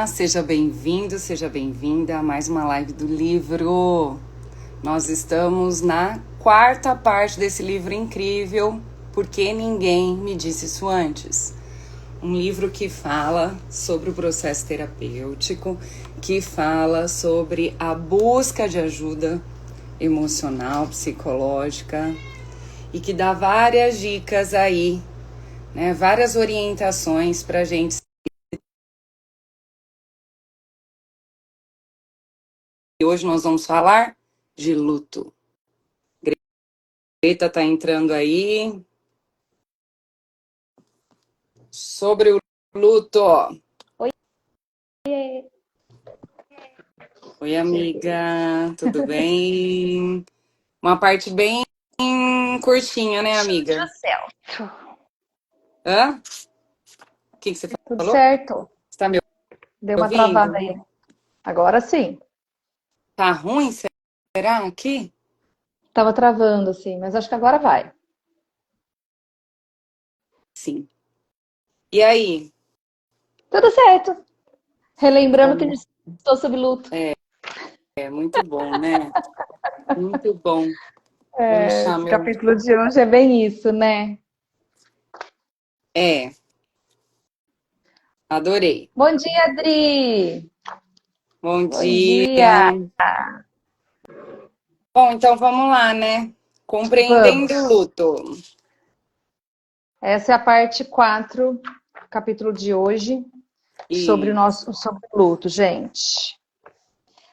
Seja bem-vindo, seja bem-vinda a mais uma live do livro. Nós estamos na quarta parte desse livro incrível, Porque Ninguém Me Disse Isso Antes. Um livro que fala sobre o processo terapêutico, que fala sobre a busca de ajuda emocional, psicológica e que dá várias dicas aí, né? Várias orientações para a gente. E hoje nós vamos falar de luto. Greta tá entrando aí. Sobre o luto, ó. Oi. Oi, amiga. Tudo bem? Uma parte bem curtinha, né, amiga? Do céu. Hã? O que você Tudo falou? certo. Você tá me Deu uma travada ouvindo? aí. Agora sim. Tá ruim, será aqui? Tava travando, assim, mas acho que agora vai. Sim. E aí? Tudo certo. Relembrando que a Como gente estou sob luto. é muito bom, né? Muito bom. Vou deixar Esse meu. capítulo de hoje é bem isso, né? É, adorei. Bom dia, Adri! Bom Bom dia. dia! Bom, então vamos lá, né? Compreendendo o Vamos. luto. Essa é a parte 4, capítulo de hoje, sobre o E sobre o luto, gente.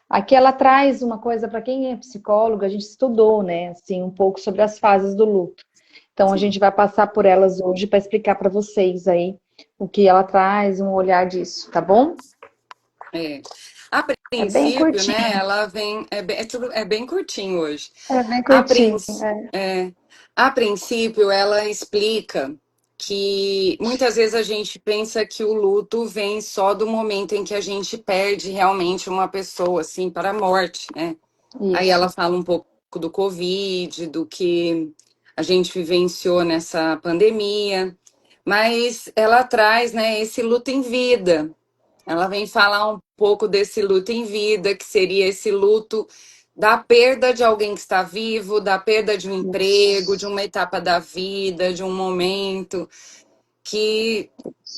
Aqui ela traz uma coisa para quem é psicólogo, a gente estudou, né, assim, um pouco sobre as fases do luto. Então a sim. gente vai passar por elas hoje para explicar para vocês aí o que ela traz, um olhar disso, tá bom? É. A É bem princípio, né, curtinho, ela vem, é bem curtinho hoje. é bem A, curtinho. princ- é, a princípio, ela explica que muitas vezes a gente pensa que o luto vem só do momento em que a gente perde realmente uma pessoa, assim, para a morte, né? Aí ela Isso. fala um pouco do Covid, do que a gente vivenciou nessa pandemia, mas ela traz, né, esse luto em vida. Ela vem falar um pouco desse luto em vida, que seria esse luto da perda de alguém que está vivo, da perda de um emprego, de Isso. uma etapa da vida, de um momento que,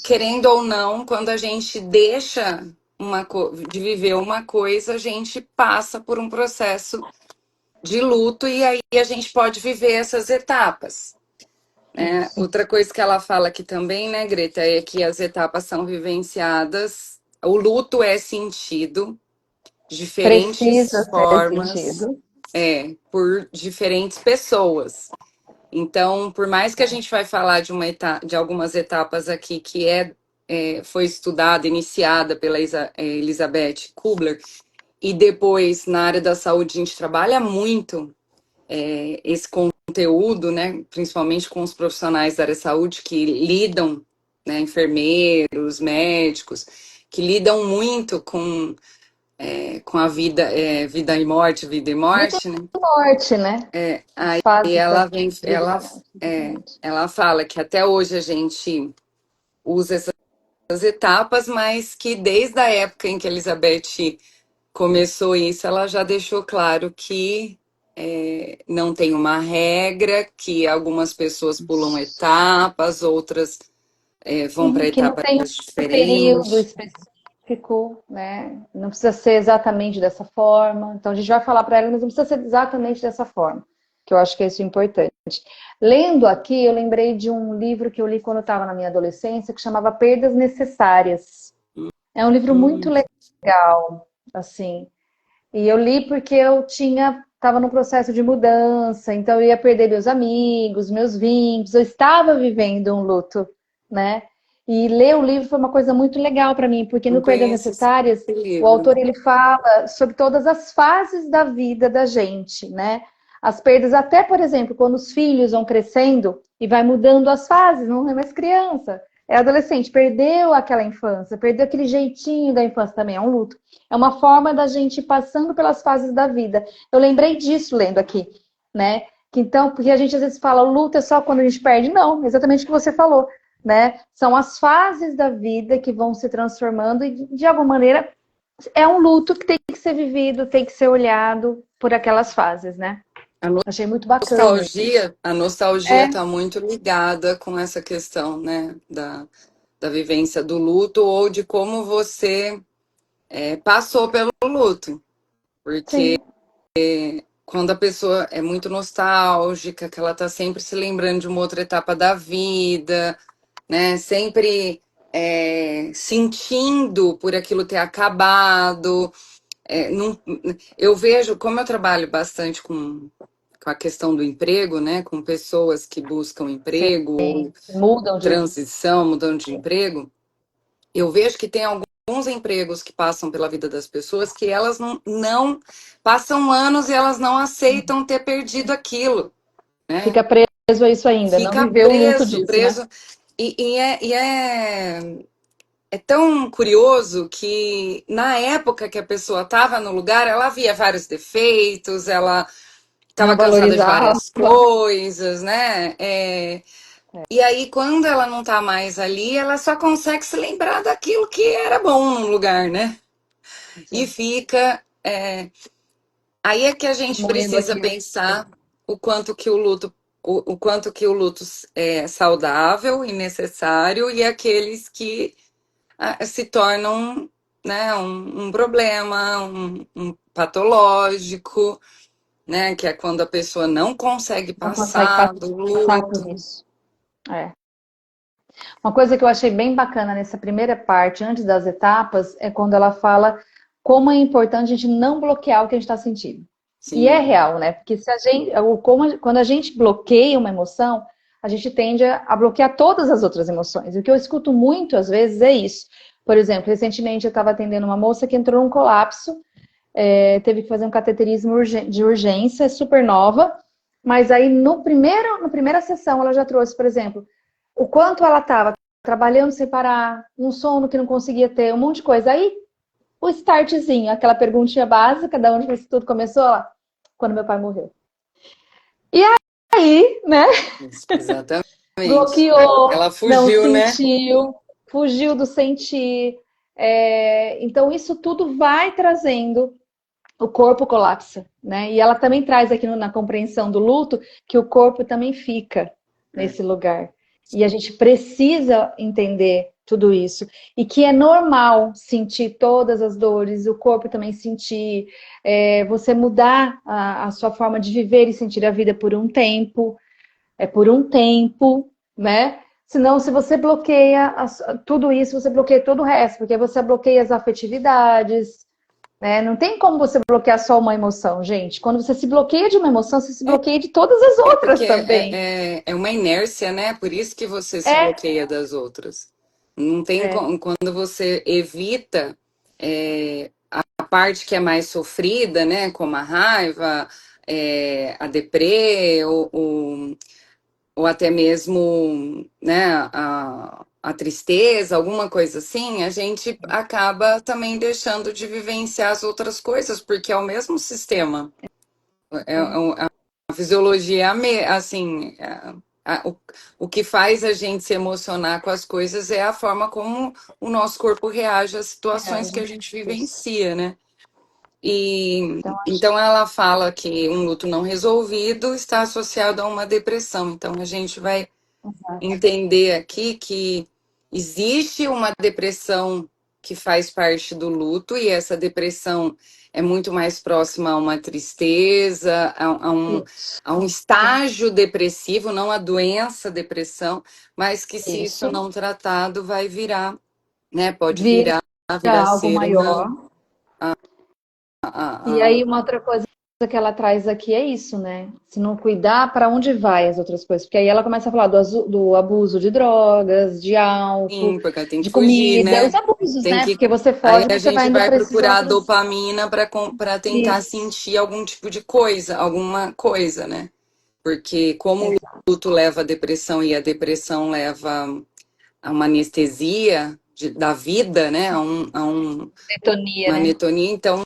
querendo ou não, quando a gente deixa de viver uma coisa, a gente passa por um processo de luto e aí a gente pode viver essas etapas. Né? Isso. Outra coisa que ela fala aqui também, né, Greta, é que as etapas são vivenciadas, o luto é sentido de Precisa diferentes ser formas, sentido. por diferentes pessoas. Então, por mais que a gente vai falar de algumas etapas aqui que foi estudada, iniciada pela Elizabeth Kubler, e depois na área da saúde a gente trabalha muito esse conteúdo, né, principalmente com os profissionais da área de saúde que lidam, né, enfermeiros, médicos, que lidam muito com a vida, vida e Vida morte, né? e morte, né? As Aí fases da ela vem, vida e morte, exatamente. ela fala que até hoje a gente usa essas etapas, mas que desde a época em que a Elizabeth começou isso, ela já deixou claro que não tem uma regra, que algumas pessoas pulam Isso. etapas, outras vão para Sim, que não etapas tem um período diferentes. específico, né? Não precisa ser exatamente dessa forma. Então a gente vai falar para ela, mas não precisa ser exatamente dessa forma, que eu acho que é isso importante. Lendo aqui, eu lembrei de um livro que eu li quando eu estava na minha adolescência, que chamava Perdas Necessárias. É um livro muito Hum, legal, assim. E eu li porque eu estava no processo de mudança, então eu ia perder meus amigos, meus vínculos, eu estava vivendo um luto, né? E ler o livro foi uma coisa muito legal para mim, porque não no Perdas conheço esse Necessárias, o livro. autor ele fala sobre todas as fases da vida da gente, né? As perdas, até, por exemplo, quando os filhos vão crescendo e vai mudando as fases, não é mais criança, é adolescente, perdeu aquela infância, perdeu aquele jeitinho da infância também, é um luto. É uma forma da gente ir passando pelas fases da vida. Eu lembrei disso lendo aqui, né? Que então, porque a gente às vezes fala, o luto é só quando a gente perde. Não, exatamente o que você falou. né? São as fases da vida que vão se transformando e, de alguma maneira, é um luto que tem que ser vivido, tem que ser olhado por aquelas fases, né? A Achei muito bacana isso. a nostalgia É, está muito ligada com essa questão, né, da vivência do luto ou de como você passou pelo luto. Porque sim, quando a pessoa é muito nostálgica, que ela está sempre se lembrando de uma outra etapa da vida, né, sempre sentindo por aquilo ter acabado. Eu vejo, como eu trabalho bastante com a questão do emprego, né, com pessoas que buscam emprego ou mudam de. transição, mudando de emprego, eu vejo que tem alguns empregos que passam pela vida das pessoas que elas não passam anos e elas não aceitam ter perdido aquilo, né? Fica preso a isso ainda, não Fica viveu o luto preso, disso, né? preso. É tão curioso que na época que a pessoa estava no lugar, ela via vários defeitos, ela estava Não cansada de valorizava. várias coisas, né? E aí, quando ela não tá mais ali, ela só consegue se lembrar daquilo que era bom no lugar, né? E Sim, fica. Aí é que a gente moendo precisa aquilo. pensar o quanto que o quanto que o luto é saudável e necessário, e aqueles que se tornam, né, um problema, um patológico, né? Que é quando a pessoa não consegue Não consegue passar do passar por luto. isso. É. Uma coisa que eu achei bem bacana nessa primeira parte, antes das etapas, é quando ela fala como é importante a gente não bloquear o que a gente está sentindo. E é Sim, real, né? Porque se a gente, quando a gente bloqueia uma emoção, a gente tende a bloquear todas as outras emoções. O que eu escuto muito às vezes é isso. Por exemplo, recentemente eu estava atendendo uma moça que entrou num colapso, teve que fazer um cateterismo de urgência, super nova, mas aí na primeira sessão ela já trouxe, por exemplo, o quanto ela estava trabalhando sem parar, um sono que não conseguia ter, um monte de coisa. Aí, o startzinho, aquela perguntinha básica, da onde isso tudo começou, lá, quando meu pai morreu. E aí, né, exatamente. bloqueou, Ela não fugiu, né? sentiu, fugiu do sentir. Então, isso tudo vai trazendo, o corpo colapsa, né? E ela também traz aqui na compreensão do luto que o corpo também fica É. nesse lugar. E a gente precisa entender tudo isso. E que é normal sentir todas as dores, o corpo também sentir, você mudar a sua forma de viver e sentir a vida por um tempo, por um tempo, né? Senão, se você bloqueia tudo isso, você bloqueia todo o resto, porque você bloqueia as afetividades, né? Não tem como você bloquear só uma emoção, gente. Quando você se bloqueia de uma emoção, você se bloqueia de todas as outras Porque também. é uma inércia, né? Por isso que você se É, bloqueia das outras. Não tem é, quando você evita a parte que é mais sofrida, né? Como a raiva, a deprê, ou até mesmo, né, a tristeza, alguma coisa assim, a gente acaba também deixando de vivenciar as outras coisas, porque é o mesmo sistema. A fisiologia, assim, o que faz a gente se emocionar com as coisas é a forma como o nosso corpo reage às situações que a reage. gente Isso. vivencia, né? E Então, acho então ela fala que um luto não resolvido está associado a uma depressão. Então a gente vai exato. entender aqui que existe uma depressão que faz parte do luto, e essa depressão é muito mais próxima a uma tristeza, Isso. a um estágio depressivo, não a doença depressão, mas que se isso Isso. não tratado vai virar, né? Pode Vira virar algo ser uma. maior. A, E a, aí, uma outra coisa que ela traz aqui é isso, né? Se não cuidar, para onde vai as outras coisas? Porque aí ela começa a falar do abuso de drogas, de álcool, sim, porque ela tem que de fugir, comida, os né? abusos, Tem né? que Porque você Aí foge, a você vai gente indo vai para esses procurar a outros. dopamina para tentar Isso. sentir algum tipo de coisa, alguma coisa, né? Porque como o Exato. luto leva à depressão e a depressão leva a uma anestesia da vida, né? Detonia, Uma né? anetonia. Então,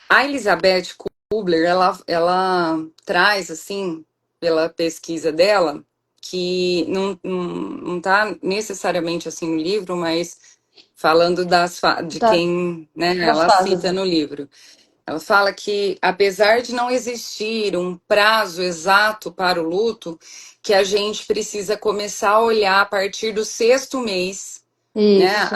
a Elizabeth Kubler, ela traz, assim, pela pesquisa dela, que não tá necessariamente assim no livro, mas falando de quem, né, Das ela cita fases. no livro. Ela fala que, apesar de não existir um prazo exato para o luto, que a gente precisa começar a olhar a partir do sexto mês, né? Isso.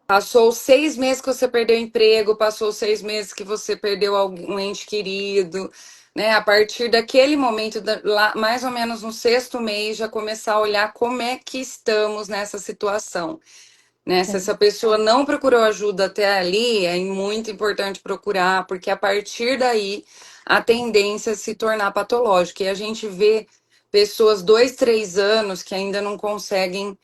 Passou 6 meses que você perdeu o emprego, passou 6 meses que você perdeu um ente querido, né? A partir daquele momento, lá, mais ou menos no sexto mês, já começar a olhar como é que estamos nessa situação, né? Se Sim. essa pessoa não procurou ajuda até ali, é muito importante procurar, porque a partir daí a tendência é se tornar patológica. E a gente vê pessoas 2, 3 anos que ainda não conseguem,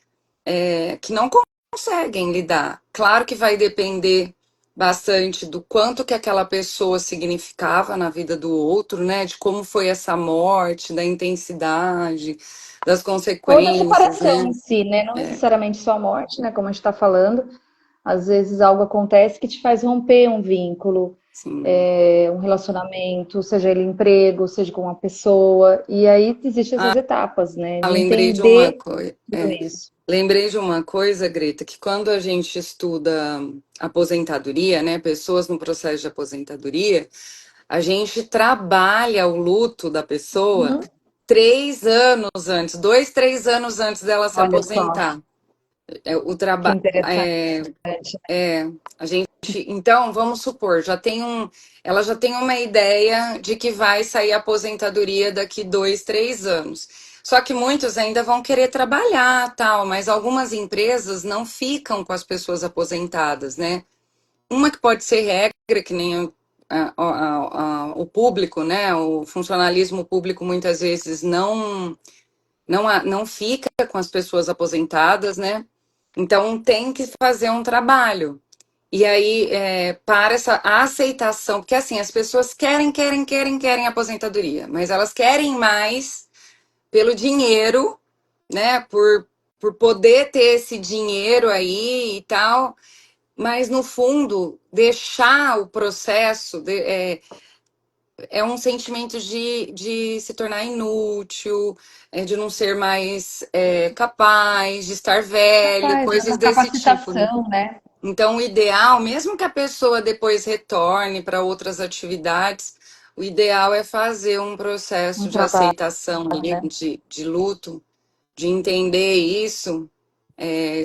que não conseguem lidar. Claro que vai depender bastante do quanto que aquela pessoa significava na vida do outro, né? De como foi essa morte, da intensidade, das Ou da consequências, separação em né? si, né? Não necessariamente só a morte, né? Como a gente está falando. Às vezes algo acontece que te faz romper um vínculo, Sim. um relacionamento, seja ele emprego, seja com uma pessoa. E aí existem essas etapas, né? De Lembrei de uma entender coisa. tudo isso. Lembrei de uma coisa, Greta, que quando a gente estuda aposentadoria, né, pessoas no processo de aposentadoria, a gente trabalha o luto da pessoa Uhum. 3 anos antes, 2, 3 anos antes dela se Olha só, aposentar. O que trabalho, interessante. a gente, então, vamos supor, ela já tem uma ideia de que vai sair a aposentadoria daqui 2, 3 anos. Só que muitos ainda vão querer trabalhar, tal, mas algumas empresas não ficam com as pessoas aposentadas, né? Uma que pode ser regra, que nem o público, né? O funcionalismo público muitas vezes não fica com as pessoas aposentadas, né? Então tem que fazer um trabalho. E aí, para essa aceitação, porque assim, as pessoas querem aposentadoria, mas elas querem mais pelo dinheiro, né? Por poder ter esse dinheiro aí e tal, mas no fundo, deixar o processo é um sentimento de se tornar inútil, de não ser mais capaz, de estar velho, Capaz, coisas essa desse tipo, né? capacitação, né? Então, o ideal, mesmo que a pessoa depois retorne para outras atividades, o ideal é fazer um processo Um de trabalho, aceitação ali, né? de luto, de entender isso,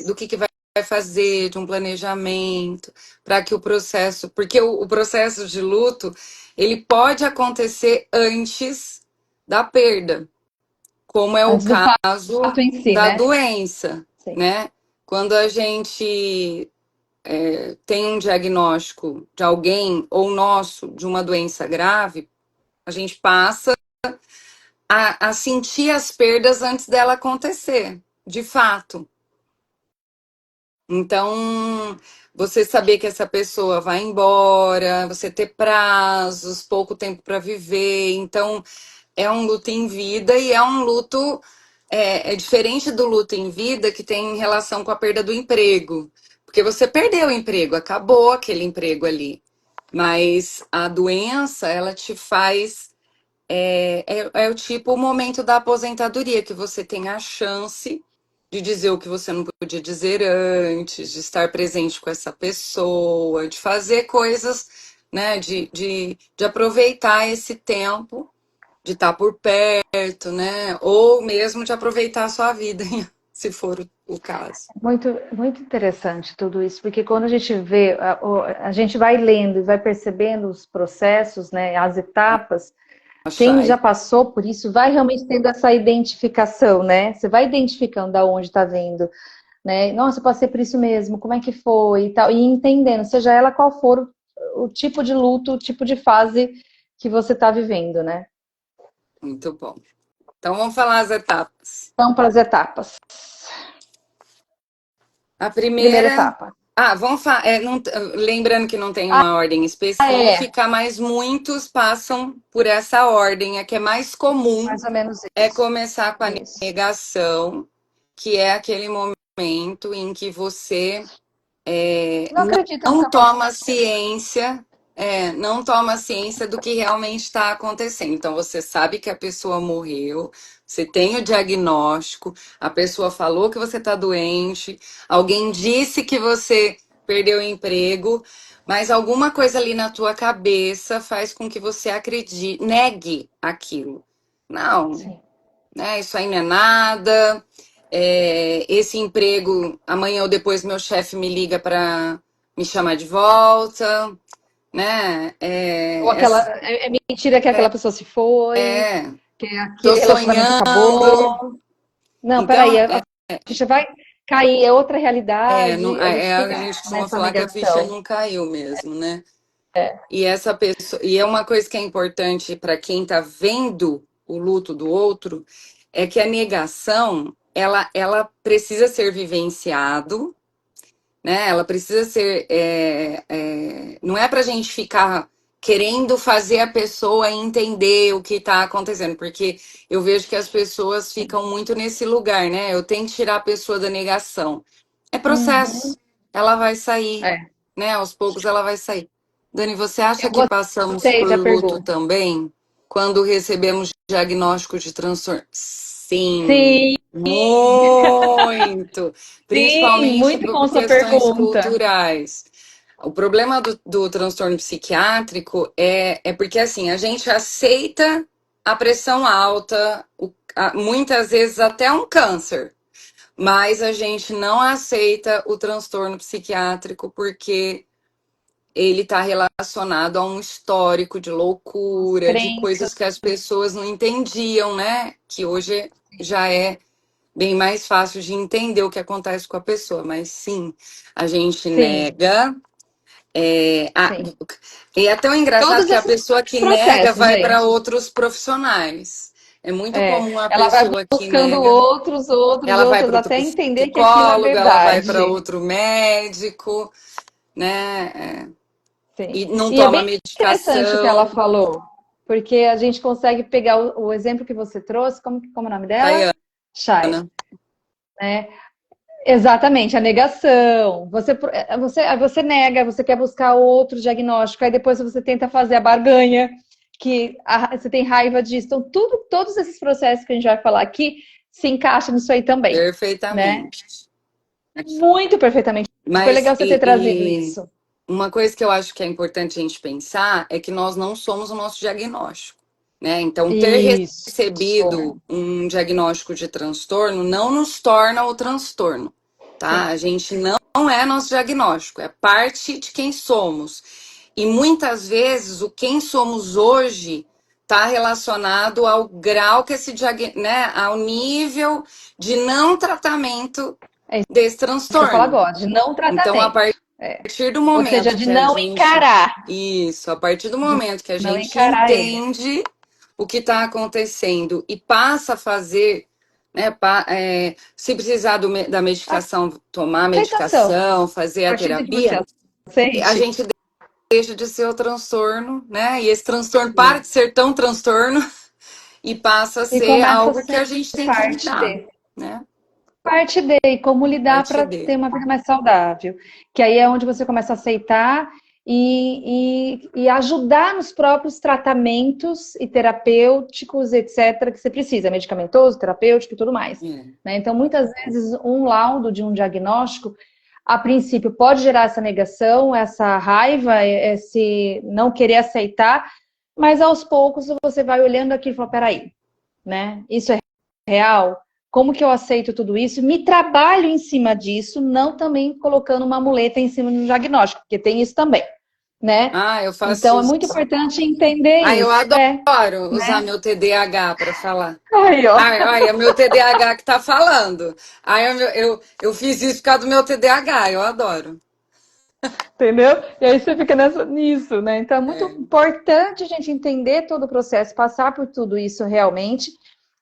do que vai fazer, de um planejamento, para que o processo, porque o processo de luto, ele pode acontecer antes da perda, como é o Antes do caso fato em si, da né? doença, Sim. né? Quando a gente tem um diagnóstico de alguém ou nosso de uma doença grave, a gente passa a sentir as perdas antes dela acontecer, de fato. Então, você saber que essa pessoa vai embora, você ter prazos, pouco tempo para viver. Então, é um luto em vida e é um luto diferente do luto em vida que tem relação com a perda do emprego. Porque você perdeu o emprego, acabou aquele emprego ali. Mas a doença, ela te faz. É o tipo o momento da aposentadoria, que você tem a chance de dizer o que você não podia dizer antes, de estar presente com essa pessoa, de fazer coisas, né? De aproveitar esse tempo, de estar por perto, né? Ou mesmo de aproveitar a sua vida, se for o caso. Muito, muito interessante tudo isso, porque quando a gente vê, a gente vai lendo e vai percebendo os processos, né, as etapas, quem Achai. já passou por isso vai realmente tendo essa identificação, né? Você vai identificando da onde está vindo, né? Nossa, eu passei por isso mesmo, como é que foi e tal, e entendendo, seja ela qual for o tipo de luto, o tipo de fase que você está vivendo, né? Muito bom. Então vamos falar as etapas. Então, para as etapas. A Primeira primeira. etapa. Vamos falar. Lembrando que não tem Ah, uma ordem é, específica, mas muitos passam por essa ordem. A que é mais comum mais ou menos é isso. começar com a Isso. negação, que é aquele momento em que você Não acredito não nessa parte. toma ciência. não toma ciência do que realmente está acontecendo. Então, você sabe que a pessoa morreu, você tem o diagnóstico, a pessoa falou que você está doente, alguém disse que você perdeu o emprego, mas alguma coisa ali na tua cabeça faz com que você acredite, negue aquilo. Não, Sim. né? Isso aí não é nada. Esse emprego, amanhã ou depois meu chefe me liga para me chamar de volta, né? Ou aquela, é mentira que aquela pessoa se foi, É, que tô aquele relacionamento sonhando. acabou. Não, Então, peraí, a ficha vai cair, é outra realidade, a gente a fica gente costuma nessa falar que a ficha negação. não caiu mesmo, né? E essa pessoa, e é uma coisa que é importante para quem está vendo o luto do outro, é que a negação, ela precisa ser vivenciado, né? Ela precisa ser. Não é para a gente ficar querendo fazer a pessoa entender o que está acontecendo, porque eu vejo que as pessoas ficam muito nesse lugar, né? Eu tenho que tirar a pessoa da negação. É Uhum. processo, ela vai sair, É. né? Aos poucos ela vai sair. Dani, você acha Eu que passamos gostei por da luto pergunta. também quando recebemos diagnóstico de transtorno? Sim, Sim, muito, sim, principalmente muito por bom sua questões pergunta. culturais. O problema do transtorno psiquiátrico é porque assim, a gente aceita a pressão alta, muitas vezes até um câncer, mas a gente não aceita o transtorno psiquiátrico porque ele está relacionado a um histórico de As loucura, de crenças, coisas que as pessoas não entendiam, né? Que hoje já é bem mais fácil de entender o que acontece com a pessoa, mas sim, a gente sim, nega. é, a- sim. e é tão engraçado Todos que a esses pessoa que nega processos, vai para gente. outros profissionais. É muito É, comum a ela vai pessoa que buscando nega. outros, outros, Ela vai outros, para outro até entender que aquilo é psicólogo, ela vai para verdade. outro médico, né? Sim. E não E é toma bem interessante o que ela medicação. falou, porque a gente consegue pegar o exemplo que você trouxe, como é o nome dela? Tayana, Chay, né? Exatamente, a negação. Você nega, você quer buscar outro diagnóstico, aí depois você tenta fazer a barganha, você tem raiva disso. Então, todos esses processos que a gente vai falar aqui se encaixam nisso aí também, né? perfeitamente. Muito perfeitamente. Foi Mas legal você ter trazido isso. uma coisa que eu acho que é importante a gente pensar é que nós não somos o nosso diagnóstico, né? Então, ter Isso. recebido um diagnóstico de transtorno não nos torna o transtorno, tá? Sim. A gente não é nosso diagnóstico, é parte de quem somos. E muitas vezes o quem somos hoje está relacionado ao grau que né, ao nível de não tratamento É desse isso que eu falo transtorno. agora, de não Então, a tratamento. É. partir do Ou seja, momento de que a não gente. encarar. Isso, a partir do De momento que a não gente encarar ele. entende o que está acontecendo e passa a fazer, né? Se precisar da medicação, tomar a Aceitação. medicação, fazer A a partir de que você terapia, a aceite gente deixa de ser o transtorno, né? E esse transtorno para e, de ser tão transtorno e passa a e ser começa a algo que ser a gente tem que parte lidar, dele. né? Parte dele, como lidar Parte para dele. ter uma vida mais saudável. Que aí é onde você começa a aceitar e ajudar nos próprios tratamentos e terapêuticos, etc., que você precisa, medicamentoso, terapêutico e tudo mais. É. Né? Então, muitas vezes, um laudo de um diagnóstico, a princípio, pode gerar essa negação, essa raiva, esse não querer aceitar, mas aos poucos você vai olhando aqui e fala, peraí, né? Isso é real? Como que eu aceito tudo isso? Me trabalho em cima disso, não também colocando uma muleta em cima do diagnóstico, porque tem isso também, né? Ah, eu faço Então é isso. muito importante entender Ah, eu isso. adoro usar Né? meu TDAH para falar. Aí, ó, Ai, ai, é meu TDAH que tá falando. Ai, eu fiz isso por causa do meu TDAH, eu adoro. entendeu? E aí você fica nisso, né? Então é muito É. importante a gente entender todo o processo, passar por tudo isso realmente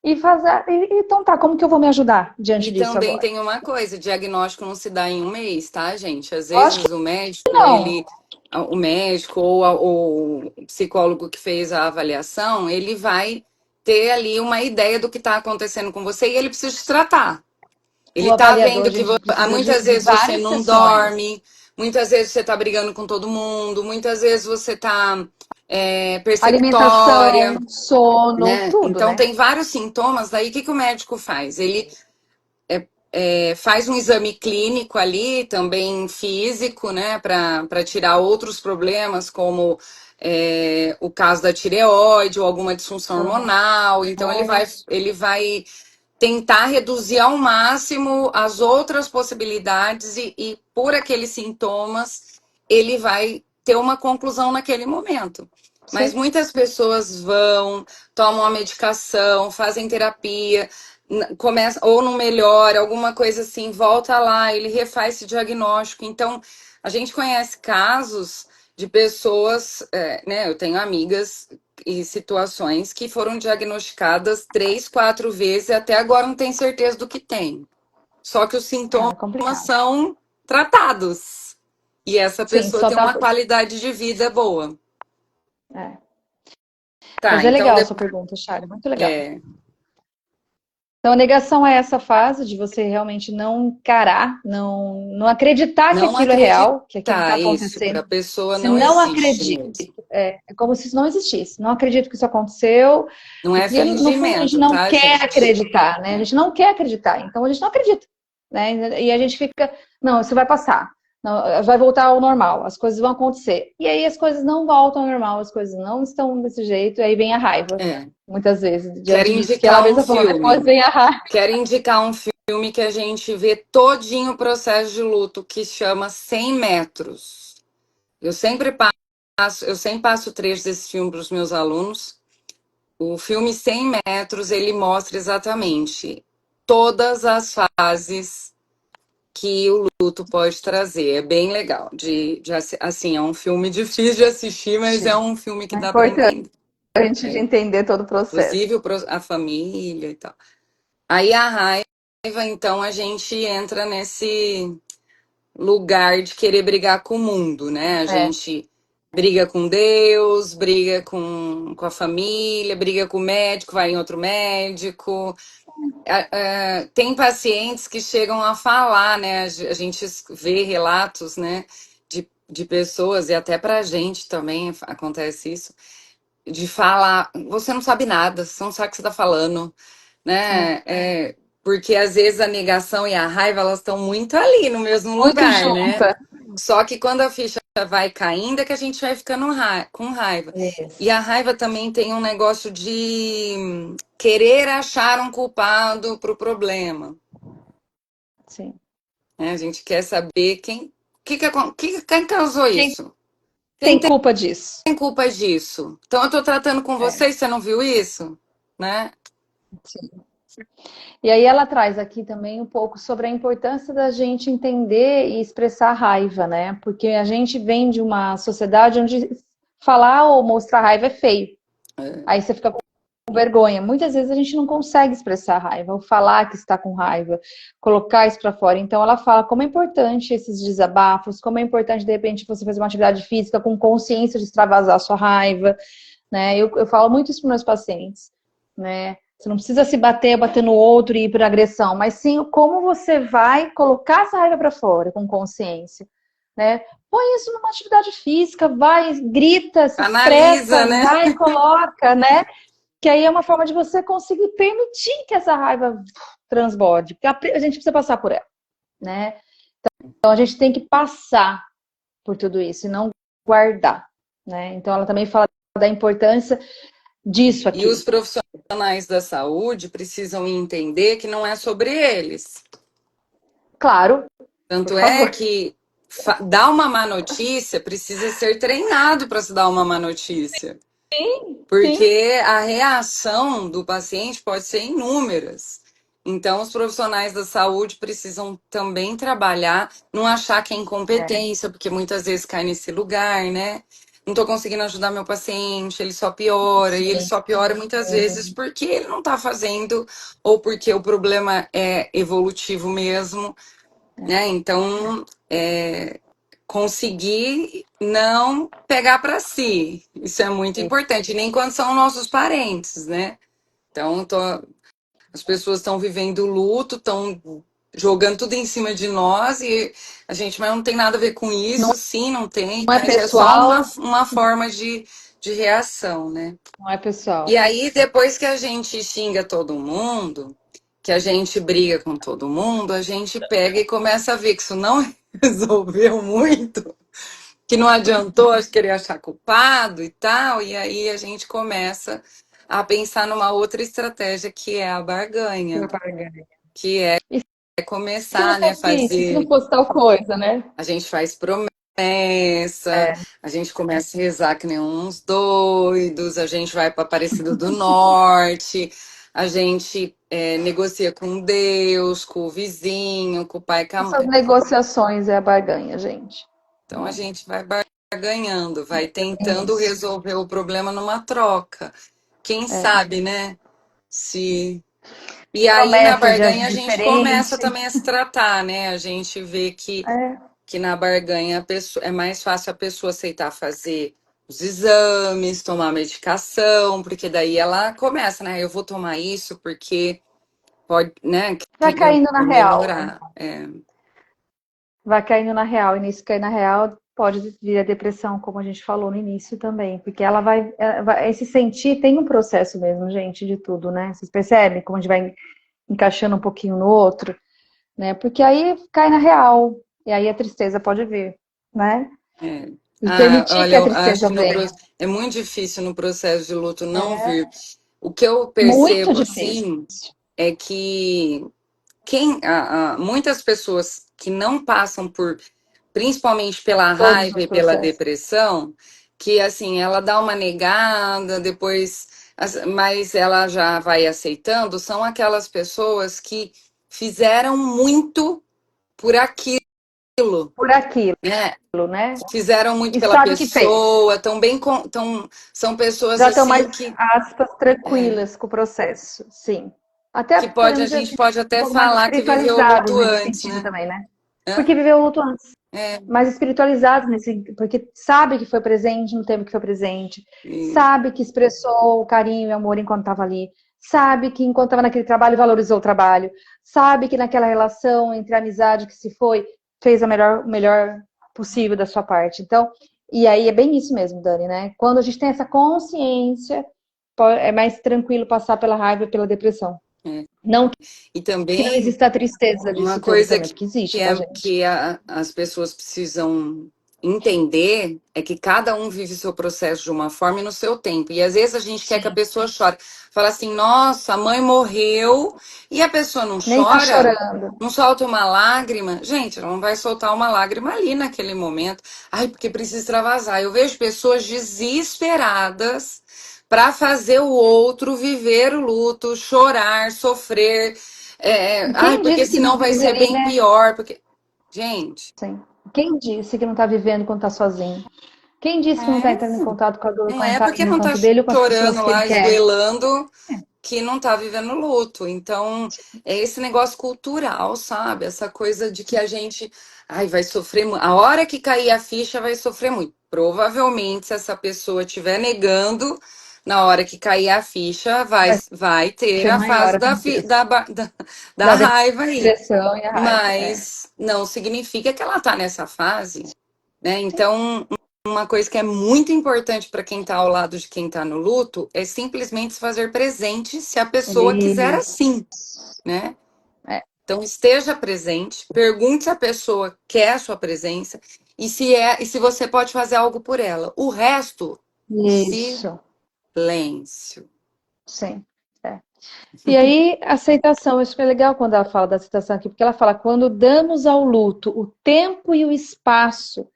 e fazer. Então tá, como que eu vou me ajudar E diante disso também agora? tem uma coisa, diagnóstico não se dá em um mês, tá, gente? Às Lógico vezes o que médico, não. o médico ou o psicólogo que fez a avaliação, ele vai ter ali uma ideia do que está acontecendo com você e ele precisa te tratar. O Ele tá avaliador, vendo a que gente precisa muitas de vezes você várias não sessões. dorme, muitas vezes você tá brigando com todo mundo, muitas vezes você tá persecutória, Alimentação, sono, né? tudo, Então né? tem vários sintomas, daí o que que o médico faz? Ele faz um exame clínico ali, também físico, né, para tirar outros problemas, como o caso da tireoide ou alguma disfunção Aham. hormonal. Então ele vai tentar reduzir ao máximo as outras possibilidades e por aqueles sintomas ele vai ter uma conclusão naquele momento. Mas Sim. muitas pessoas vão, tomam a medicação, fazem terapia, começa ou não melhora, alguma coisa assim, volta lá, ele refaz esse diagnóstico. Então, a gente conhece casos de pessoas, né? Eu tenho amigas e situações que foram diagnosticadas 3, 4 vezes e até agora não tem certeza do que tem. Só que os sintomas É complicado. são tratados. E essa Sim, pessoa só tem tá. uma qualidade de vida boa. É. Tá, Mas é então legal a sua pergunta, Charlie, muito legal. é, Então, a negação é essa fase de você realmente não encarar, não acreditar que não aquilo é real, que aquilo está acreditar isso para acontecendo. a pessoa Você não não existe acredita. mesmo. É como se isso não existisse. Não acredito que isso aconteceu, Não é porque no fundo a gente fingimento, não tá, quer gente? acreditar, né? A É. gente não quer acreditar, então a gente não acredita, né? E a gente fica, não, isso vai passar, não, vai voltar ao normal, as coisas vão acontecer. E aí as coisas não voltam ao normal, as coisas não estão desse jeito, e aí vem a raiva, É. muitas vezes, Quero diante disso que ela indicar um mesma falou, depois filme. vem a raiva. Quero indicar um filme que a gente vê todinho o processo de luto, que chama 100 metros. Eu sempre passo trechos desse filme para os meus alunos. O filme 100 metros, ele mostra exatamente todas as fases que o luto pode trazer. É bem legal. Assim, é um filme difícil de assistir, mas é um filme que É dá para importante entender. de entender todo o processo. Inclusive a família e tal. Aí a raiva, então, a gente entra nesse lugar de querer brigar com o mundo, né? A É, gente briga com Deus, briga com a família, briga com o médico, vai em outro médico. Tem pacientes que chegam a falar, né? A gente vê relatos, né? De pessoas, e até pra gente também acontece isso, de falar, você não sabe nada, você não sabe o que você está falando, né? Porque às vezes a negação e a raiva elas estão muito ali no mesmo muito lugar, né? junta. Só que quando a ficha vai caindo é que a gente vai ficando com raiva. E a Isso, raiva também tem um negócio de querer achar um culpado para o problema, sim. né? A gente quer saber quem causou Quem isso? Quem tem culpa disso? tem culpa disso? Então eu estou tratando com É. vocês, você não viu isso? Né? Sim. E aí ela traz aqui também um pouco sobre a importância da gente entender e expressar raiva, né? Porque a gente vem de uma sociedade onde falar ou mostrar raiva é feio. Aí você fica com vergonha. Muitas vezes a gente não consegue expressar raiva, ou falar que está com raiva, colocar isso para fora. Então ela fala como é importante esses desabafos, como é importante de repente você fazer uma atividade física com consciência de extravasar a sua raiva, né? Eu falo muito isso para meus pacientes, né? Você não precisa se bater no outro e ir para agressão, mas sim como você vai colocar essa raiva para fora com consciência, né? Põe isso numa atividade física, vai, grita, se Analisa, expressa, né? vai, coloca, né? Que aí é uma forma de você conseguir permitir que essa raiva transborde, porque a gente precisa passar por ela, né? Então a gente tem que passar por tudo isso e não guardar, né? Então ela também fala da importância disso E os aqui. profissionais da saúde precisam entender que não é sobre eles. Claro, por Tanto é favor. que dar uma má notícia precisa ser treinado para se dar uma má notícia. Sim, Porque a reação do paciente pode ser inúmeras. Então, os profissionais da saúde precisam também trabalhar, não achar que é é, incompetência, porque muitas vezes cai nesse lugar, né? Não estou conseguindo ajudar meu paciente, ele só piora, e ele sim, só piora muitas vezes porque ele não está fazendo, ou porque o problema é evolutivo mesmo, né? Então, conseguir não pegar para si. Isso é muito isso. importante, nem quando são nossos parentes, né? Então, as pessoas estão vivendo luto, estão jogando tudo em cima de nós e a gente, mas não tem nada a ver com Não, isso, sim, não tem, não é mas é só pessoal, uma forma de reação, né? não é E pessoal. aí, depois que a gente xinga todo mundo, que a gente briga com todo mundo, a gente pega e começa a ver que isso não resolveu muito, que não adiantou querer achar culpado e tal, e aí a gente começa a pensar numa outra estratégia que é a barganha, que é E se não começar, né, fosse isso, se não fazer, fosse tal coisa, né? a gente faz promessa, É, a gente começa a rezar que nem uns doidos, a gente vai para Aparecida do Norte, a gente negocia com Deus, com o vizinho, com o pai, com a essas mãe. negociações é a barganha, gente. Então a gente vai barganhando, vai É tentando isso. resolver o problema numa troca. Quem É. sabe, né? Se E aí na Promessas de agir barganha a gente começa diferente. também a se tratar, né? A gente vê É. que na barganha é mais fácil a pessoa aceitar fazer os exames, tomar medicação, porque daí ela começa, né? Eu vou tomar isso porque pode, né? Vai Que eu caindo na vou real, né? melhorar. É, Vai caindo na real. E nisso cair na real pode vir a depressão, como a gente falou no início também. Porque esse sentir tem um processo mesmo, gente, de tudo, né? Vocês percebem como a gente vai encaixando um pouquinho no outro, né? Porque aí cai na real. E aí a tristeza pode vir, né? é. E Ah, permitir que olha, a eu acho tristeza que venha. é muito difícil no processo de luto não vir. O que eu Muito percebo, difícil. assim, é que muitas pessoas que não passam por, principalmente pela Todos raiva os e pela processos. depressão, que assim, ela dá uma negada, depois, mas ela já vai aceitando, são aquelas pessoas que fizeram muito por aquilo, Por aquilo, né? né? Fizeram muito E pela sabe o que fez. pessoa, são pessoas Já estão mais, assim que aspas, tranquilas com o processo, sim. Até que pode, a podemos gente dizer pode um até pouco mais falar que viveu o espiritualizados luto nesse antes, sentido né? também, né? Hã? Porque viveu o luto antes. É, Mais espiritualizados nesse, porque sabe que foi presente no tempo que foi presente, e- sabe que expressou o carinho e amor enquanto estava ali, sabe que enquanto estava naquele trabalho valorizou o trabalho, sabe que naquela relação entre a amizade que se foi, fez o melhor possível da sua parte. Então, e aí é bem isso mesmo, Dani, né? Quando a gente tem essa consciência, é mais tranquilo passar pela raiva e pela depressão. é. Não E que não também exista a tristeza uma disso tudo coisa também, porque existe, que, tá, é, gente? que as pessoas precisam entender é que cada um vive seu processo de uma forma e no seu tempo. E às vezes a gente quer que a Sim. pessoa chore. Fala assim, nossa, a mãe morreu e a pessoa não Nem tá chora, chorando. não solta uma lágrima. Gente, ela não vai soltar uma lágrima ali naquele momento. Ai, porque precisa extravasar. Eu vejo pessoas desesperadas para fazer o outro viver o luto, chorar, sofrer. Ai, Quem porque disse que não senão vai vive ser ali, bem né? pior. Porque, gente, Sim. Quem disse que não tá vivendo quando tá sozinho? Quem disse que não tá entrando em é, contato com a dor, não é porque no não tá encontro dele ou com as pessoas chorando que ele lá, quer? esgoelando, que não tá vivendo luto. Então, é esse negócio cultural, sabe? Essa coisa de que a gente, ai, vai sofrer muito. A hora que cair a ficha vai sofrer muito. Provavelmente, se essa pessoa estiver negando, na hora que cair a ficha, Vai vai ter ser a maior fase a tristeza. da Da raiva aí. depressão e a raiva. É. Mas não significa que ela tá nessa fase, né? Então, uma coisa que é muito importante para quem está ao lado de quem está no luto é simplesmente se fazer presente se a pessoa quiser Isso. assim, né? É. Então esteja presente, pergunte se a pessoa quer a sua presença e se você pode fazer algo por ela. O resto, Isso. silêncio. Sim. É. E aí, aceitação, isso que é legal quando ela fala da aceitação aqui, porque ela fala, quando damos ao luto o tempo e o espaço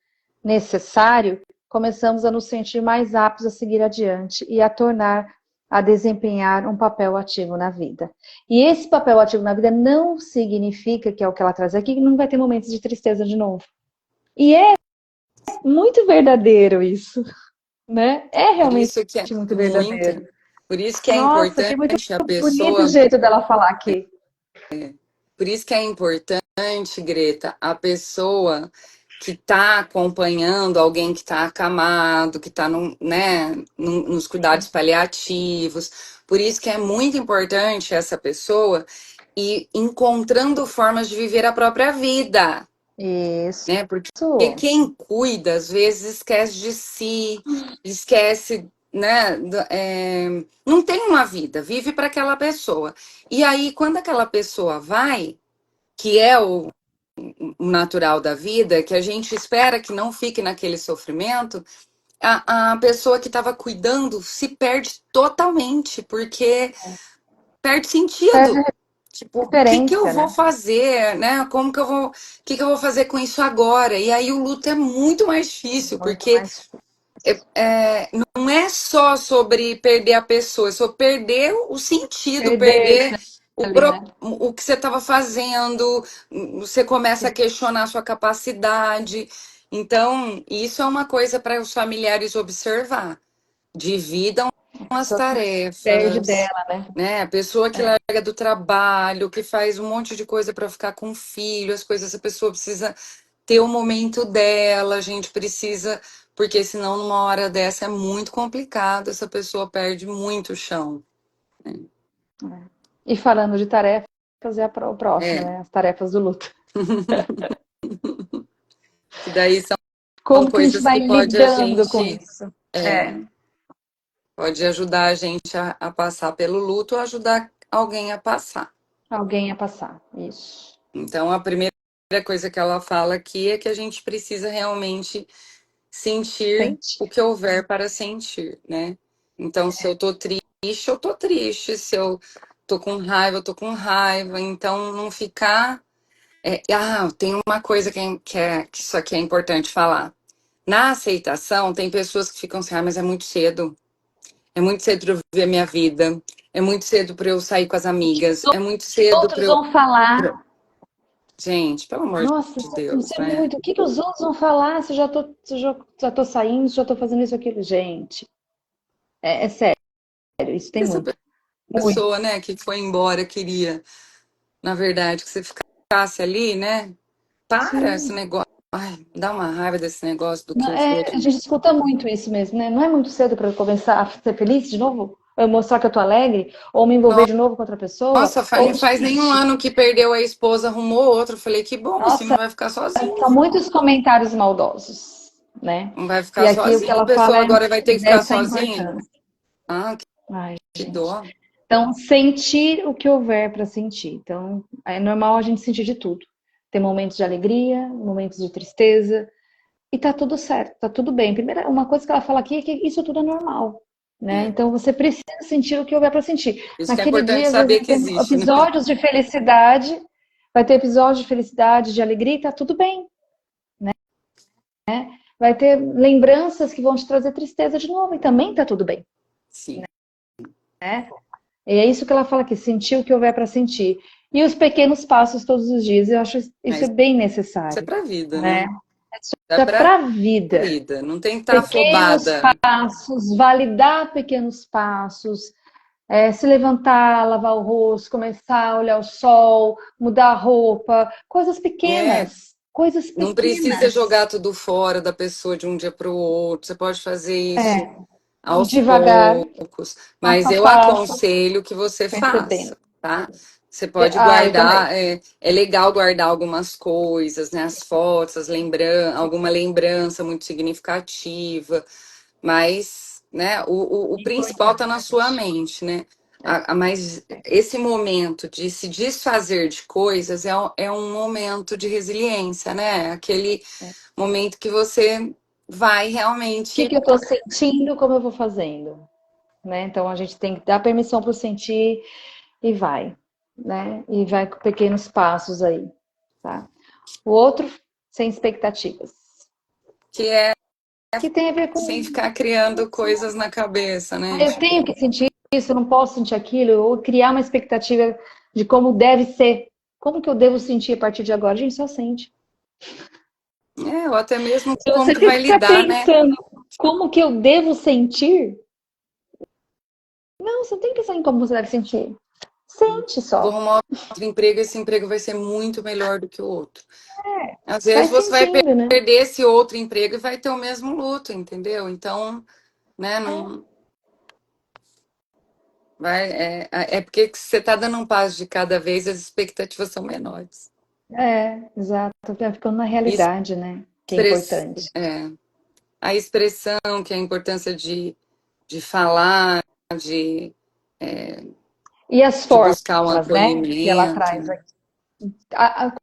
necessário, começamos a nos sentir mais aptos a seguir adiante e a desempenhar um papel ativo na vida. E esse papel ativo na vida não significa, que é o que ela traz aqui, que não vai ter momentos de tristeza de novo. E é muito verdadeiro isso, né? É Por realmente isso que é muito verdadeiro. muito, por isso que é Nossa, achei muito importante a bonito o pessoa. jeito dela falar aqui. Por isso que é importante, Greta, a pessoa que está acompanhando alguém que está acamado, que está né, nos cuidados paliativos. Por isso que é muito importante essa pessoa e encontrando formas de viver a própria vida, Isso. né? Porque quem cuida, às vezes, esquece de si, esquece, né? Não tem uma vida, vive para aquela pessoa. E aí, quando aquela pessoa vai, que é o natural da vida, que a gente espera que não fique naquele sofrimento, a pessoa que estava cuidando se perde totalmente, porque perde Perde sentido. Tipo, o que que eu referência, vou né? fazer, né? Como que eu vou, o que que eu vou fazer com isso agora? E aí o luto é muito mais difícil, Muito porque mais difícil. não é só sobre perder a pessoa, é sobre perder o sentido, Perder perder ali, né? o que você estava fazendo, você começa a questionar a sua capacidade. Então, isso é uma coisa para os familiares observar. Dividam A as pessoa se perde tarefas, dela, né? né? A pessoa que larga do trabalho, que faz um monte de coisa para ficar com o filho, as coisas, a pessoa precisa ter o momento dela, a gente precisa, porque senão numa hora dessa é muito complicado, essa pessoa perde muito o chão. E falando de tarefas, é o próximo, É, né? As tarefas do luto. que daí são Como que a gente coisas vai que lidando com isso? É, pode ajudar a gente a passar pelo luto ou ajudar alguém a passar. alguém a passar. Isso. Então, a primeira coisa que ela fala aqui é que a gente precisa realmente sentir Sente. o que houver para sentir, né? Então, se eu tô triste, eu tô triste. Se eu tô com raiva, eu tô com raiva. Então, não ficar. Tem uma coisa que isso aqui é importante falar. Na aceitação, tem pessoas que ficam assim, mas é muito cedo. É muito cedo para eu viver a minha vida. É muito cedo para eu sair com as amigas. É muito cedo para Outros eu. vão falar. Gente, pelo amor Nossa, de isso Deus, é né? muito. O que que os outros vão falar se eu já tô saindo, se eu já tô fazendo isso, aquilo? Gente, é sério, isso tem Essa muito. Muito. pessoa, né, que foi embora queria, na verdade, que você ficasse ali, né? Para esse Sim. negócio. Ai, dá uma raiva desse negócio do que Não, os a outros. gente escuta muito isso mesmo, né? Não é muito cedo para eu começar a ser feliz de novo? Eu mostrar que eu tô alegre? Ou me envolver de novo com outra pessoa? Nossa, Ou, não faz nenhum gente, ano que perdeu a esposa, arrumou outro. Eu falei, que bom, assim não nossa, vai ficar sozinho. são muitos comentários maldosos, né? Não vai E ficar aqui o que sozinho. A ela fala pessoa é agora vai ter que ficar dessa sozinha. importância. Ah, Ai, que gente. dó. Então, sentir o que houver para sentir. Então, é normal a gente sentir de tudo. Ter momentos de alegria, momentos de tristeza, e tá tudo certo, tá tudo bem. Primeira, uma coisa que ela fala aqui é que isso tudo é normal, né? É. Então você precisa sentir o que houver para sentir. Isso que é Naquele importante dia, às vezes, saber vai que ter existe, né? episódios de felicidade, vai ter episódios de felicidade, de alegria, e tá tudo bem. Vai ter lembranças que vão te trazer tristeza de novo, e também tá tudo bem, Sim. né? E é isso que ela fala aqui, sentir o que houver para sentir. E os pequenos passos todos os dias, eu acho isso é Mas bem isso é necessário, pra vida, né? né? É É pra para a vida. vida. Não tem que estar Pequenos afobada. passos, validar pequenos passos, se levantar, lavar o rosto, começar a olhar o sol, mudar a roupa, É, coisas não precisa pequenas. jogar tudo fora da pessoa de um dia para o outro. Você pode fazer isso É, aos devagar, poucos, passo mas a eu passo, aconselho que você percebendo. faça, tá? Você pode Eu também. guardar, é legal guardar algumas coisas, né? As fotos, alguma lembrança muito significativa, mas, né, o principal está na Importante. sua mente, né? É, Mas esse momento de se desfazer de coisas é um momento de resiliência, né? Aquele é. momento que você vai O que realmente. que eu estou sentindo, como eu vou fazendo, né? Então a gente tem que dar permissão para sentir e vai, né? E vai com pequenos passos aí, tá? O outro, sem expectativas. Que é Que tem a ver sem com ficar criando coisas na cabeça, né? eu tenho que sentir isso, eu não posso sentir aquilo, ou criar uma expectativa de como deve ser. Como que eu devo sentir a partir de agora? A gente só sente. Ou até mesmo Se como você que vai ficar lidar, né? pensando como que eu devo sentir, não, você não tem que pensar em como você deve sentir. Sente Vou só. arrumar outro emprego, esse emprego vai ser muito melhor do que o outro. Às vezes Vai você vai sentindo, né? perder esse outro emprego e vai ter o mesmo luto, entendeu? Então, né, É, não. É porque você está dando um passo de cada vez, as expectativas são menores. Exato. Tá ficando na E realidade, né? Que é express, importante. é, a expressão, que é a importância de falar, de, E as de buscar um formas, né? Que ela acolhimento. traz aqui. A-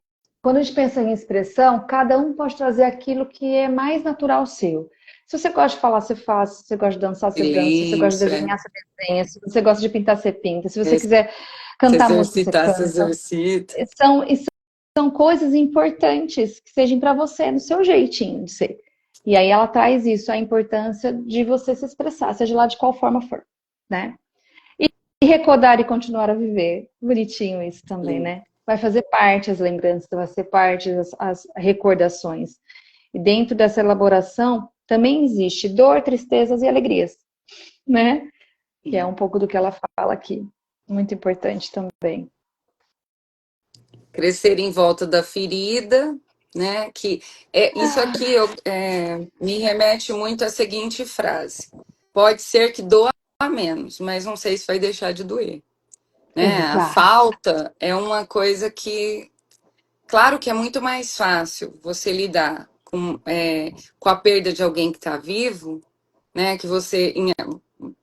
Quando a gente pensa em expressão, cada um pode trazer aquilo que é mais natural seu. Se você gosta de falar, você faz. Se você gosta de dançar, você dança. Se você gosta de Silêncio, desenhar, você desenha. Se você gosta de pintar, você pinta. Se você é, quiser se cantar música, você exercitar, se canta. exercita. E são coisas importantes que sejam para você, no seu jeitinho de ser. E aí ela traz isso, a importância de você se expressar, seja lá de qual forma for, né? E recordar e continuar a viver. Bonitinho isso também, né? Vai fazer parte as lembranças, vai ser parte as recordações. E dentro dessa elaboração também existe dor, tristezas e alegrias, né? Que é um pouco do que ela fala aqui. Muito importante também. Crescer em volta da ferida, né? Que isso aqui me remete muito à seguinte frase: pode ser que doa menos, mas não sei se vai deixar de doer. Né? A Exato. falta é uma coisa que, claro que é muito mais fácil você lidar com a perda de alguém que está vivo, né? Que você,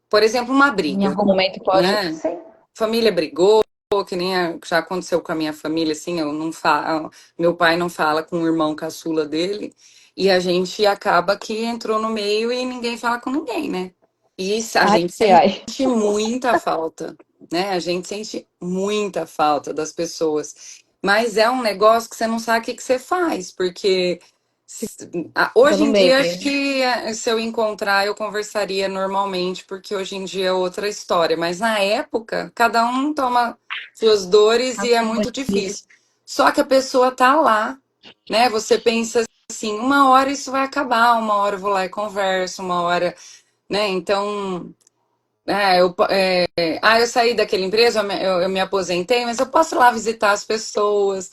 por exemplo, uma Em briga, algum momento pode. né? Sim. Família brigou, que nem já aconteceu com a minha família, assim, eu não falo, meu pai não fala com o irmão caçula dele, e a gente acaba que entrou no meio e ninguém fala com ninguém, né? E isso a Ai, gente ai. sente muita falta, né? A gente sente muita falta das pessoas. Mas é um negócio que você não sabe o que você faz, porque Fica hoje no em dia, meio. acho que se eu encontrar, eu conversaria normalmente, porque hoje em dia é outra história. Mas na época, cada um toma suas dores e é muito difícil. Só que a pessoa tá lá, né? Você pensa assim, uma hora isso vai acabar, uma hora eu vou lá e converso, uma hora, né? Então, eu saí daquela empresa, eu me aposentei, mas eu posso ir lá visitar as pessoas.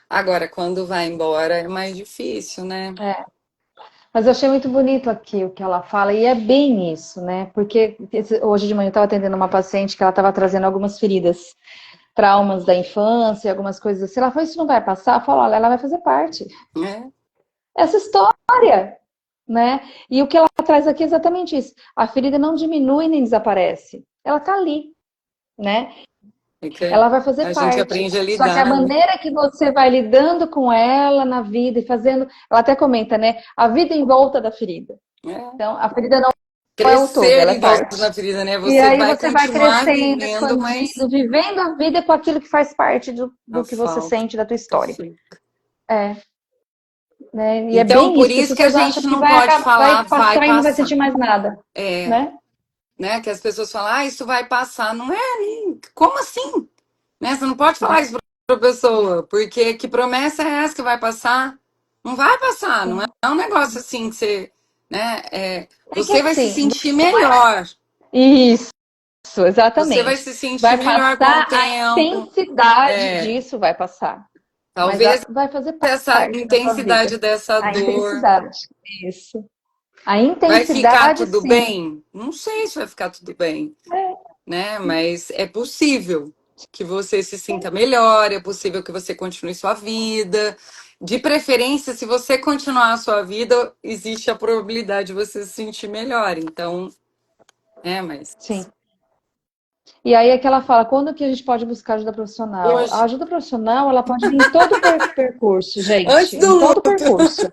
Agora, quando vai embora, é mais difícil, né? É. Mas eu achei muito bonito aqui o que ela fala, e é bem isso, né? Porque hoje de manhã eu estava atendendo uma paciente que ela estava trazendo algumas feridas, traumas da infância, algumas coisas assim. Ela falou, isso não vai passar? Eu falo, olha, ela vai fazer parte. É. Essa história, né? E o que ela traz aqui é exatamente isso. A ferida não diminui nem desaparece. Ela está ali, né? É que Ela vai fazer a gente parte. aprende a Só que a lidar, né? maneira que você vai lidando com ela na vida e fazendo. Ela até comenta, né? A vida em volta da ferida. É. Então, a ferida não é o todo, Crescer ela é em volta da parte. ferida, né? E Você aí vai você vai continuar crescendo, vivendo, mas expandindo, vivendo a vida com aquilo que faz parte a do que você falta sente da tua história. fica. É, né? E é Então, bem por isso, que as isso que a pessoas acham gente que não vai pode acabar, vai falar vai passar e não vai passar. sentir mais nada, É, né? né? Que as pessoas falam, isso vai passar. Não é, como assim? Né? Você não pode falar isso para a pessoa, porque que promessa é essa que vai passar? Não vai passar, não Sim. é um negócio assim que você, né? É que Você vai se assim, sentir melhor. isso, Você vai exatamente. se sentir Vai melhor com o passar, a tempo. intensidade É, disso vai passar, mas talvez vai fazer essa parte da sua vida. intensidade dessa A dor intensidade, isso. A vai ficar intensidade, tudo sim. bem? Não sei se vai ficar tudo bem, né? Mas é possível que você se sinta melhor, é possível que você continue sua vida. De preferência, se você continuar a sua vida, existe a probabilidade de você se sentir melhor. Então, mas Sim. E aí é que ela fala, quando que a gente pode buscar ajuda profissional? A hoje, ajuda profissional, ela pode vir em todo o percurso, gente, antes do em todo o luto, percurso,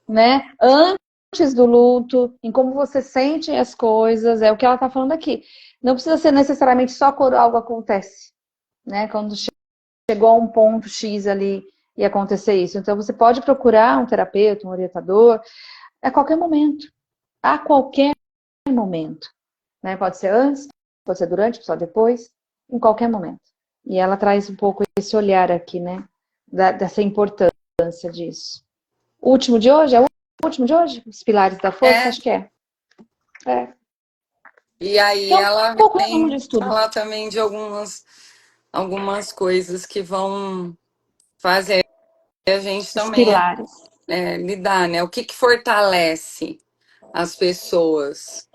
né? Antes do luto, em como você sente as coisas, é o que ela está falando aqui. Não precisa ser necessariamente só quando algo acontece, né? Quando chegou a um ponto X ali e acontecer isso. Então você pode procurar um terapeuta, um orientador, a qualquer momento, a qualquer momento, né? Pode ser antes, pode ser durante, pode ser depois, em qualquer momento. E ela traz um pouco esse olhar aqui, né? Dessa importância disso. O último de hoje? É o último de hoje? Os pilares da força? é. Acho que é. É. E aí Que é um ela pouco resumo vem disso tudo. falar também de algumas coisas que vão fazer a gente Os também pilares. lidar, né? O que fortalece as pessoas?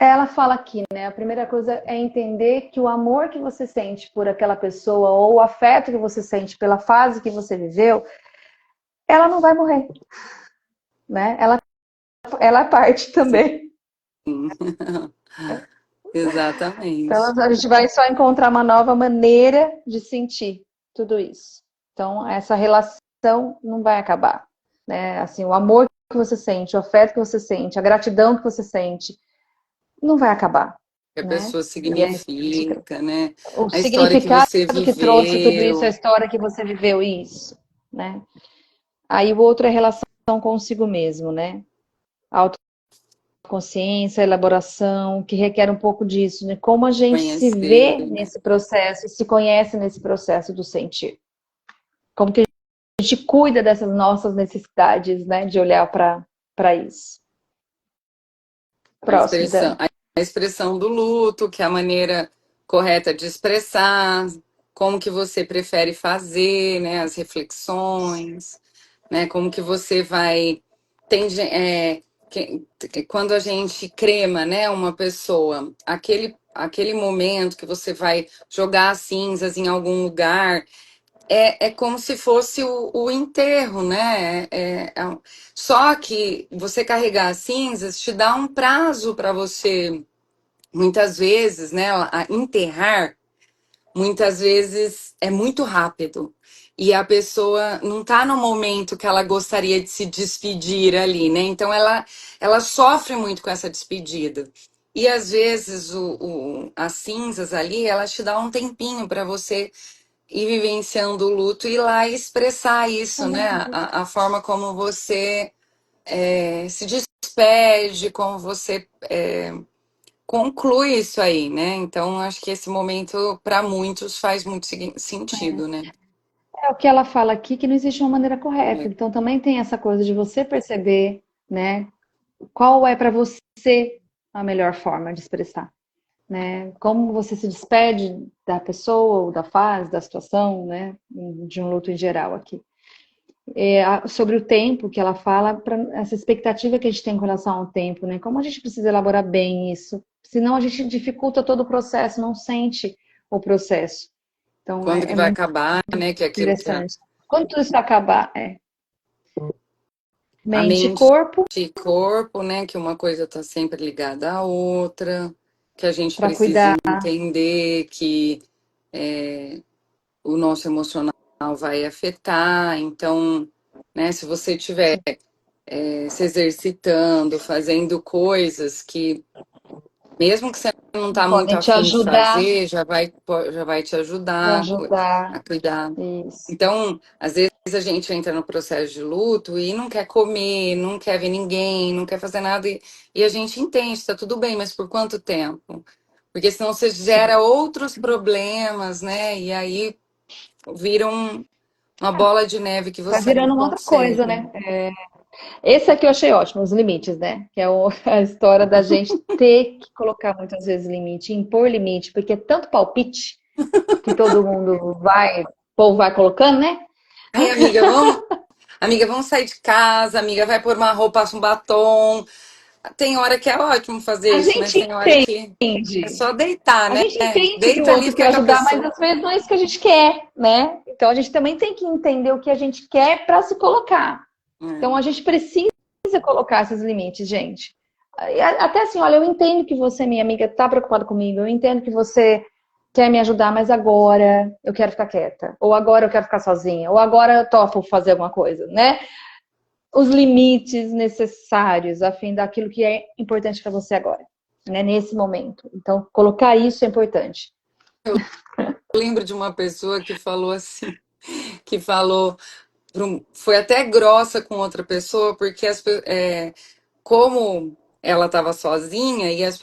Ela fala aqui, né? A primeira coisa é entender que o amor que você sente por aquela pessoa ou o afeto que você sente pela fase que você viveu, ela não vai morrer, né? Ela parte também. Sim. Exatamente. Então a gente vai só encontrar uma nova maneira de sentir tudo isso. Então essa relação não vai acabar, né? Assim, o amor que você sente, o afeto que você sente, a gratidão que você sente, não vai acabar, Que a né? pessoa E é significa, né? o A história que significado você que trouxe tudo isso, a viveu. história que você viveu, isso, né? Aí o outro é a relação consigo mesmo, né? A autoconsciência, a elaboração, que requer um pouco disso, né? Como a gente se Conhecer, vê né? nesse processo, se conhece nesse processo do sentir. Como que a gente cuida dessas nossas necessidades, né? De olhar para isso. A Próximo, expressão, Dani. a expressão do luto, que é a maneira correta de expressar, como que você prefere fazer, né? As reflexões, né? Como que você vai. Tem, quando a gente crema, né, uma pessoa, aquele momento que você vai jogar as cinzas em algum lugar. É como se fosse o enterro, né? Só que você carregar as cinzas te dá um prazo para você, muitas vezes, né? Enterrar, muitas vezes é muito rápido. E a pessoa não está no momento que ela gostaria de se despedir ali, né? Então ela sofre muito com essa despedida. E às vezes as cinzas ali, elas te dão um tempinho para você ir vivenciando o luto e ir lá e expressar isso, né? A forma como você se despede, como você conclui isso aí, né? Então, acho que esse momento, para muitos, faz muito sentido, né? É o que ela fala aqui, que não existe uma maneira correta. É. Então também tem essa coisa de você perceber, né? Qual é para você a melhor forma de expressar, né? Como você se despede da pessoa, ou da fase, da situação, né? De um luto em geral aqui. Sobre o tempo que ela fala, essa expectativa que a gente tem com relação ao tempo, né? Como a gente precisa elaborar bem isso, senão a gente dificulta todo o processo, não sente o processo. Então Quando que é vai muito acabar, né? Que é aquilo que interessante. Quando tudo isso acabar, a mente e mente corpo, e corpo, né? Que uma coisa está sempre ligada à outra, que a gente para precisa cuidar, entender que o nosso emocional vai afetar. Então, né? Se você tiver se exercitando, fazendo coisas que, mesmo que você não está muito podem te afim de ajudar, fazer, já vai te te ajudar ajudar. a cuidar. Isso. Então, às vezes a gente entra no processo de luto e não quer comer, não quer ver ninguém, não quer fazer nada, e a gente entende, está tudo bem, mas por quanto tempo? Porque senão você Sim. gera outros problemas, né? E aí vira uma bola de neve que Vai você não virando uma outra coisa, consegue. né? Esse aqui eu achei ótimo, os limites, né? Que é a história da gente ter que colocar muitas vezes limite, impor limite, porque é tanto palpite que todo mundo vai, o povo vai colocando, né? Ai, amiga, vamos sair de casa, amiga, vai pôr uma roupa, passa um batom. Tem hora que é ótimo fazer A isso, mas gente tem hora que é entende. só deitar, A né? gente entende que o Deita ali, outro fica quer com a ajudar, mas pessoa. às vezes não é isso que a gente quer, né? Então a gente também tem que entender o que a gente quer para se colocar. Então É. a gente precisa colocar esses limites, gente. Até assim, olha, eu entendo que você, minha amiga, está preocupada comigo, eu entendo que você quer me ajudar, mas agora eu quero ficar quieta, ou agora eu quero ficar sozinha, ou agora eu topo fazer alguma coisa, né? Os limites necessários a fim daquilo que é importante para você agora, né? Nesse momento. Então, colocar isso é importante. Eu lembro de uma pessoa que falou assim, que falou, foi até grossa com outra pessoa, porque como ela estava sozinha e as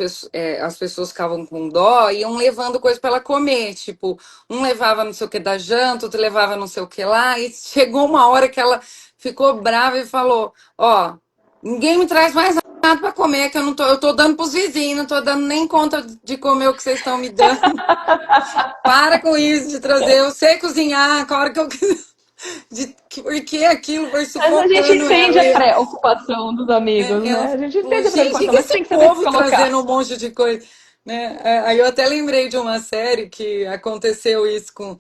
pessoas ficavam com dó, iam levando coisa para ela comer. Tipo, um levava não sei o que da janta, outro levava não sei o que lá. E chegou uma hora que ela ficou brava e falou: Ó, ninguém me traz mais nada para comer, que eu tô dando pros vizinhos, não tô dando nem conta de comer o que vocês estão me dando. Para com isso de trazer, eu sei cozinhar, a hora que eu quiser. Por que aquilo foi Mas a gente sufocando entende ela. a E preocupação dos amigos, ela né? A gente falou, entende a gente, o que preocupação, que mas esse tem que saber se povo colocar. trazendo um monte de coisa, né? Aí eu até lembrei de uma série que aconteceu isso com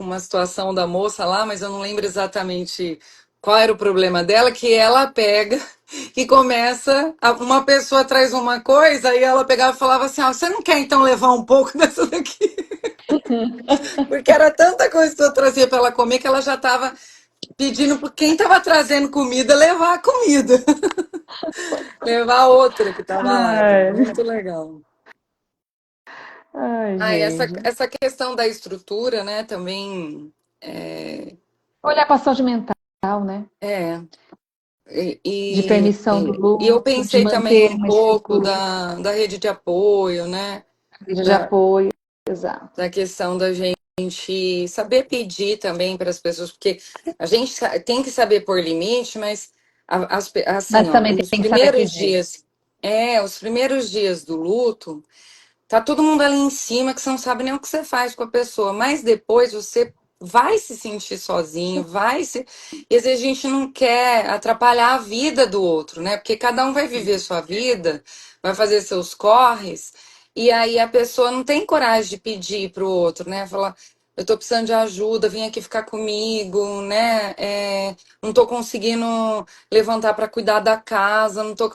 uma situação da moça lá, mas eu não lembro exatamente qual era o problema dela, que ela pega e começa, uma pessoa traz uma coisa, e ela pegava e falava assim, ah, você não quer então levar um pouco dessa daqui? Porque era tanta coisa que eu trazia para ela comer que ela já estava pedindo para quem estava trazendo comida levar a comida. Levar a outra que estava lá. Ai, Muito legal. ai, Ah, e gente. essa questão da estrutura, né, também é, Olha a saúde mental, né? é e, De e, permissão do e eu luto, de pensei também manter um uma pouco estrutura, da rede de apoio, né, rede de da, apoio, exato. da questão da gente saber pedir também para as pessoas, porque a gente tem que saber pôr limite, mas assim, Mas ó, também os tem que saber primeiros pedir. dias, os primeiros dias do luto. Tá todo mundo ali em cima que você não sabe nem o que você faz com a pessoa, mas depois você vai se sentir sozinho, vai se. E às vezes a gente não quer atrapalhar a vida do outro, né? Porque cada um vai viver sua vida, vai fazer seus corres, e aí a pessoa não tem coragem de pedir pro outro, né? Falar, eu tô precisando de ajuda, vem aqui ficar comigo, né? Não tô conseguindo levantar para cuidar da casa, não tô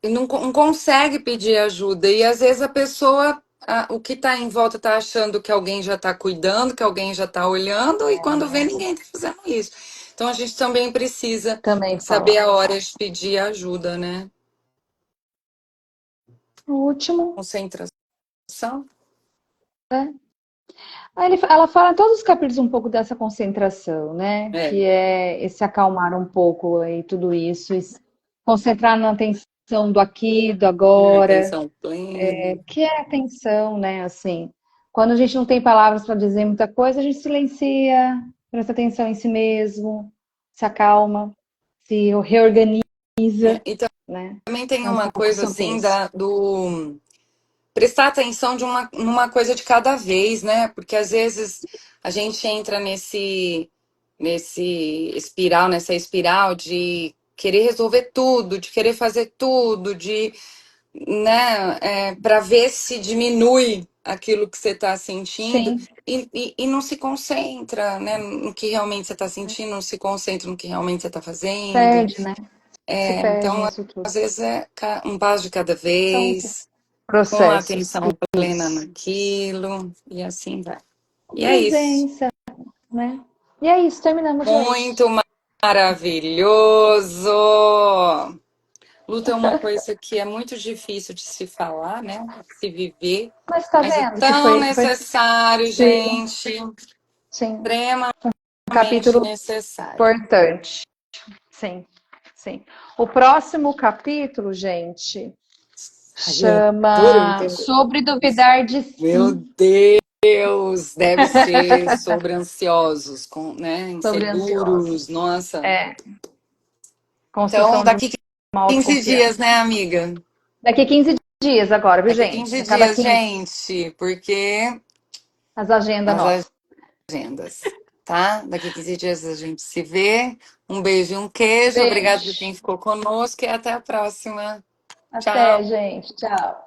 e não consegue pedir ajuda. E às vezes a pessoa, o que está em volta está achando que alguém já está cuidando, que alguém já está olhando, e quando vê, ninguém está fazendo isso. Então a gente também precisa Também saber fala. a hora de pedir ajuda, né? O último, Concentração. né? Ela fala em todos os capítulos um pouco dessa concentração, né? É, Que é esse acalmar um pouco aí tudo isso, e se concentrar na atenção do aqui, do agora, atenção plena. que é atenção, né? Assim, quando a gente não tem palavras para dizer muita coisa, a gente silencia, presta atenção em si mesmo, se acalma, se reorganiza, E né? também tem É um uma pouco coisa sobre assim isso. do prestar atenção numa coisa de cada vez, né? Porque às vezes a gente entra nesse espiral, nessa espiral de querer resolver tudo, de querer fazer tudo, de, né, para ver se diminui aquilo que você está sentindo Sim, e não se concentra, né, no que realmente você está sentindo, não se concentra no que realmente você está fazendo. perde, né? Se perde Então, nisso tudo. às vezes é um passo de cada São vez, com a processos. atenção plena Isso. naquilo, e assim vai. Com E é isso. presença, né? E é isso, terminamos hoje. Muito maravilhoso! Luta é uma coisa que é muito difícil de se falar, né? De se viver, Mas tá mas é vendo que tão foi necessário, sim, gente, sim, extremamente um capítulo necessário. importante. Sim, sim. O próximo capítulo, gente, Ai, eu adoro chama entender. Sobre Duvidar de Meu Si, Deus, deve ser sobre ansiosos, né? sobre Inseguros, ansiosos. nossa. É, Então, construção de daqui uma 15 dias, autoconfiança. né, amiga? Daqui 15 dias agora, viu, Daqui gente? 15 A cada dias, 15, gente, porque as agendas as nossas. agendas, tá? Daqui 15 dias a gente se vê. Um beijo e um queijo. Obrigada por Beijo. quem ficou conosco e até a próxima. Até, Tchau. gente. Tchau.